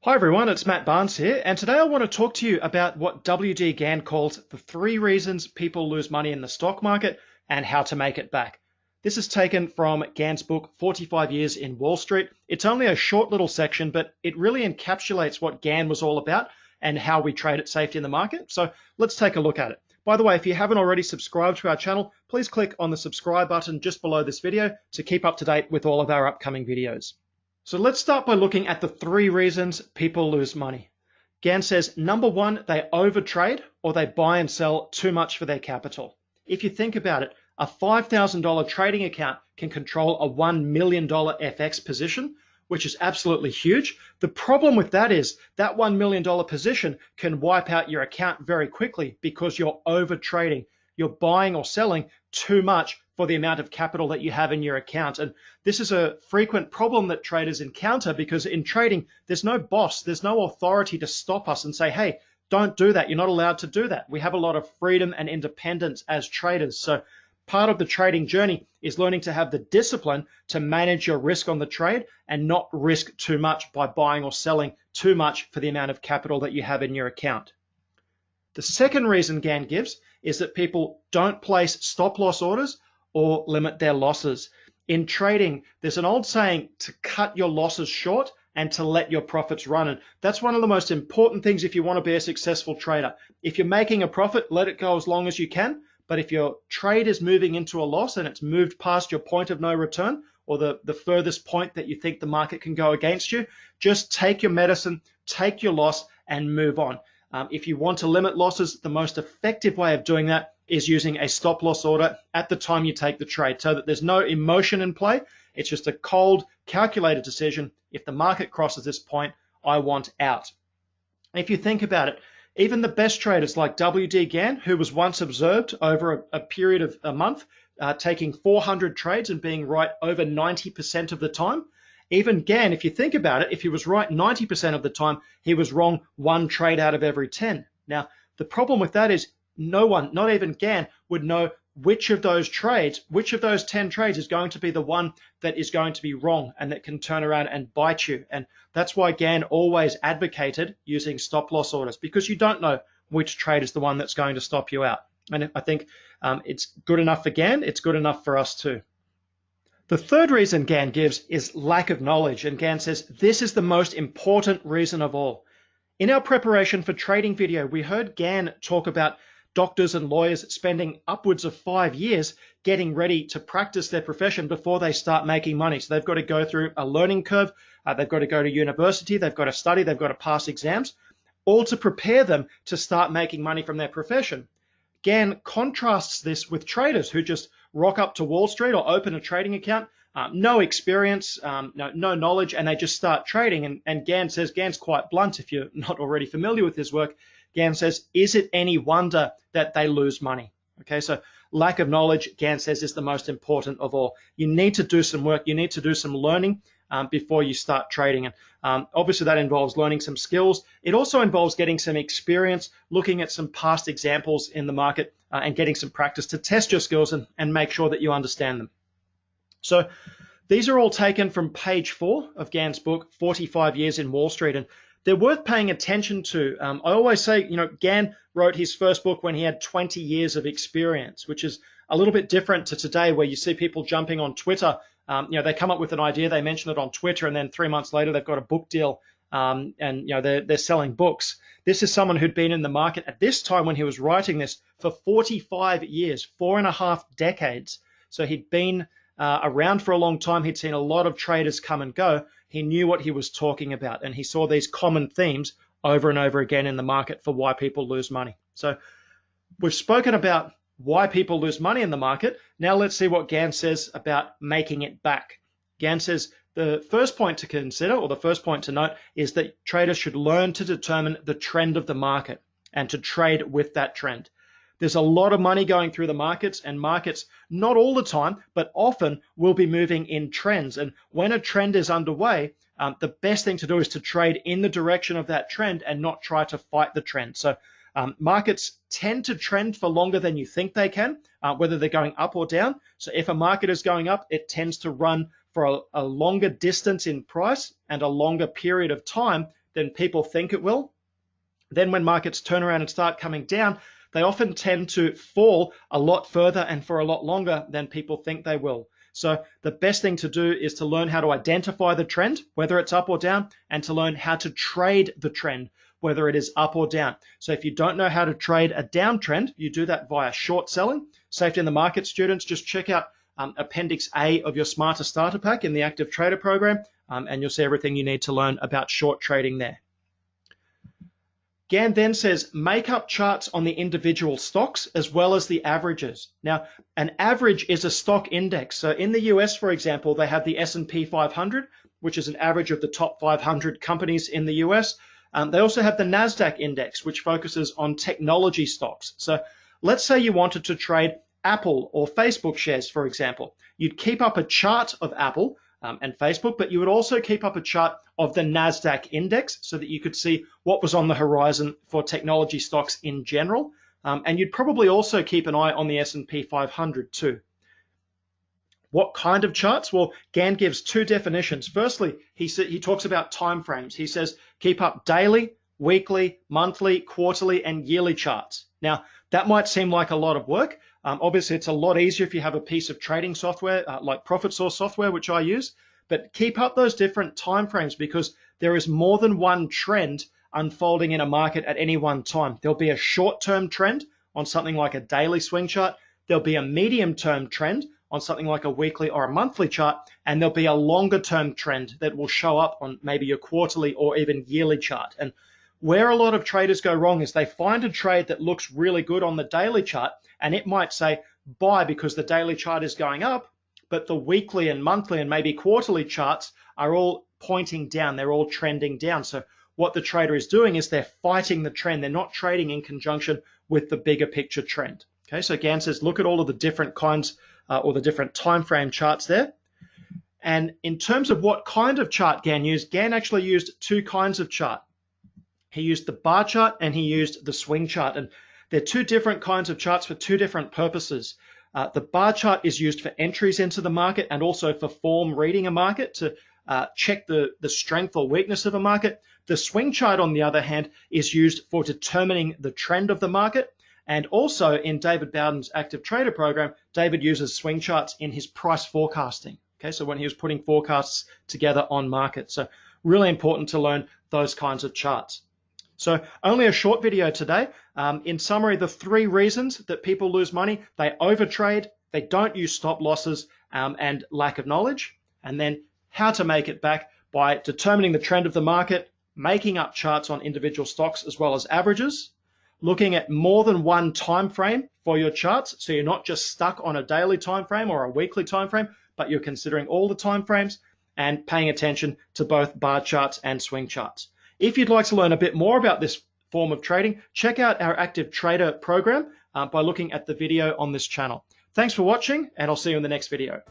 Hi everyone, it's Matt Barnes here, and today I want to talk to you about what W.D. Gann calls the 3 reasons people lose money in the stock market and how to make it back. This is taken from Gann's book, 45 Years in Wall Street. It's only a short little section, but it really encapsulates what Gann was all about and how we trade at safety in the market. So let's take a look at it. By the way, if you haven't already subscribed to our channel, please click on the subscribe button just below this video to keep up to date with all of our upcoming videos. So let's start by looking at the 3 reasons people lose money. Gann says, number 1, they overtrade or they buy and sell too much for their capital. If you think about it, a $5,000 trading account can control a $1 million FX position, which is absolutely huge. The problem with that is that $1 million position can wipe out your account very quickly because you're overtrading. You're buying or selling too much for the amount of capital that you have in your account. And this is a frequent problem that traders encounter because in trading, there's no boss, there's no authority to stop us and say, hey, don't do that. You're not allowed to do that. We have a lot of freedom and independence as traders. So part of the trading journey is learning to have the discipline to manage your risk on the trade and not risk too much by buying or selling too much for the amount of capital that you have in your account. The second reason Gann gives is that people don't place stop loss orders or limit their losses. In trading, there's an old saying to cut your losses short and to let your profits run. And that's one of the most important things if you want to be a successful trader. If you're making a profit, let it go as long as you can. But if your trade is moving into a loss and it's moved past your point of no return or the furthest point that you think the market can go against you, just take your medicine, take your loss and move on. If you want to limit losses, the most effective way of doing that is using a stop loss order at the time you take the trade so that there's no emotion in play. It's just a cold, calculated decision. If the market crosses this point, I want out. If you think about it, even the best traders like W.D. Gann, who was once observed over a period of a month, taking 400 trades and being right over 90% of the time, even Gann, if you think about it, if he was right 90% of the time, he was wrong 1 trade out of every 10. Now, the problem with that is no one, not even Gann, would know which of those trades, which of those 10 trades is going to be the one that is going to be wrong and that can turn around and bite you. And that's why Gann always advocated using stop loss orders, because you don't know which trade is the one that's going to stop you out. And I think it's good enough for Gann, it's good enough for us too. The third reason Gann gives is lack of knowledge, and Gann says this is the most important reason of all. In our preparation for trading video, we heard Gann talk about doctors and lawyers spending upwards of 5 years getting ready to practice their profession before they start making money. So they've got to go through a learning curve, they've got to go to university, they've got to study, they've got to pass exams, all to prepare them to start making money from their profession. Gann contrasts this with traders who just rock up to Wall Street or open a trading account, no experience, no knowledge, and they just start trading. And Gann says, Gann's quite blunt if you're not already familiar with his work. Gann says, is it any wonder that they lose money? Okay, so lack of knowledge, Gann says, is the most important of all. You need to do some work, you need to do some learning before you start trading. And obviously that involves learning some skills. It also involves getting some experience, looking at some past examples in the market and getting some practice to test your skills and make sure that you understand them. So these are all taken from page 4 of Gann's book, 45 Years in Wall Street. And they're worth paying attention to. I always say, Gann wrote his first book when he had 20 years of experience, which is a little bit different to today where you see people jumping on Twitter. They come up with an idea, they mention it on Twitter, and then 3 months later they've got a book deal and they're selling books. This is someone who'd been in the market at this time when he was writing this for 45 years, 4.5 decades. So he'd been around for a long time. He'd seen a lot of traders come and go. He knew what he was talking about, and he saw these common themes over and over again in the market for why people lose money. So we've spoken about why people lose money in the market. Now let's see what Gann says about making it back. Gann says the first point to consider, or the first point to note, is that traders should learn to determine the trend of the market and to trade with that trend. There's a lot of money going through the markets, and markets, not all the time, but often will be moving in trends. And when a trend is underway, the best thing to do is to trade in the direction of that trend and not try to fight the trend. So markets tend to trend for longer than you think they can, whether they're going up or down. So if a market is going up, it tends to run for a longer distance in price and a longer period of time than people think it will. Then when markets turn around and start coming down, they often tend to fall a lot further and for a lot longer than people think they will. So the best thing to do is to learn how to identify the trend, whether it's up or down, and to learn how to trade the trend, whether it is up or down. So if you don't know how to trade a downtrend, you do that via short selling. Safety in the Market students, just check out Appendix A of your Smarter Starter Pack in the Active Trader program, and you'll see everything you need to learn about short trading there. Gann then says, make up charts on the individual stocks as well as the averages. Now, an average is a stock index. So in the US, for example, they have the S&P 500, which is an average of the top 500 companies in the US. They also have the NASDAQ index, which focuses on technology stocks. So let's say you wanted to trade Apple or Facebook shares, for example. You'd keep up a chart of Apple and Facebook, but you would also keep up a chart of the NASDAQ index so that you could see what was on the horizon for technology stocks in general. And you'd probably also keep an eye on the S&P 500 too. What kind of charts? Well, Gann gives two definitions. Firstly, he talks about time frames. He says keep up daily, weekly, monthly, quarterly, and yearly charts. Now, that might seem like a lot of work. Obviously, it's a lot easier if you have a piece of trading software like Profit Source software, which I use. But keep up those different time frames because there is more than one trend unfolding in a market at any one time. There'll be a short-term trend on something like a daily swing chart. There'll be a medium-term trend on something like a weekly or a monthly chart, and there'll be a longer-term trend that will show up on maybe your quarterly or even yearly chart. And where a lot of traders go wrong is they find a trade that looks really good on the daily chart, and it might say buy because the daily chart is going up, but the weekly and monthly and maybe quarterly charts are all pointing down. They're all trending down. So what the trader is doing is they're fighting the trend. They're not trading in conjunction with the bigger picture trend. Okay, so Gann says, look at all of the different kinds or the different time frame charts there. And in terms of what kind of chart Gann used, Gann actually used two kinds of chart. He used the bar chart and he used the swing chart. And they're two different kinds of charts for two different purposes. The bar chart is used for entries into the market and also for form reading a market to check the strength or weakness of a market. The swing chart, on the other hand, is used for determining the trend of the market. And also in David Bowden's Active Trader program, David uses swing charts in his price forecasting. Okay, so when he was putting forecasts together on markets. So really important to learn those kinds of charts. So only a short video today. In summary, the three reasons that people lose money: they overtrade, they don't use stop losses, and lack of knowledge. And then how to make it back by determining the trend of the market, making up charts on individual stocks as well as averages, looking at more than one time frame for your charts, so you're not just stuck on a daily time frame or a weekly time frame, but you're considering all the time frames, and paying attention to both bar charts and swing charts. If you'd like to learn a bit more about this form of trading, check out our Active Trader program by looking at the video on this channel. Thanks for watching, and I'll see you in the next video.